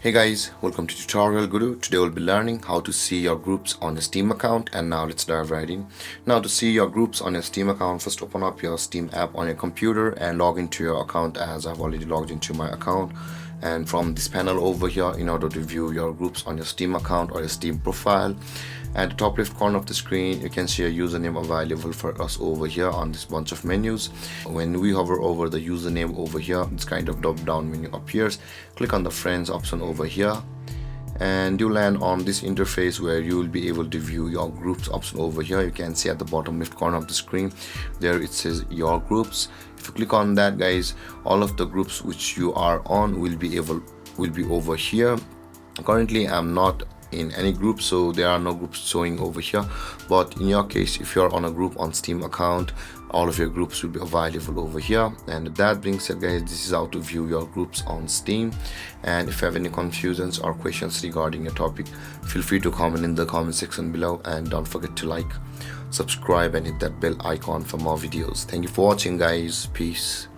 Hey guys, welcome to Tutorial Guru. Today we'll be learning how to see your groups on your Steam account, and now let's dive right in. Now to see your groups on your Steam account, first open up your Steam app on your computer and log into your account, as I've already logged into my account. And from this panel over here, in order to view your groups on your Steam account or your Steam profile, at the top left corner of the screen you can see a username available for us over here on this bunch of menus. When we hover over the username over here, this kind of drop down menu appears. Click on the friends option over here and you land on this interface where you will be able to view your groups option over here. You can see at the bottom left corner of the screen there it says your groups. If you click on that, guys, all of the groups which you are on will be over here. Currently I'm not in any group, so there are no groups showing over here, but in your case, if you're on a group on Steam account, all of your groups will be available over here. And that being said, guys, this is how to view your groups on Steam. And if you have any confusions or questions regarding a topic, feel free to comment in the comment section below, and don't forget to like, subscribe and hit that bell icon for more videos. Thank you for watching, guys. Peace.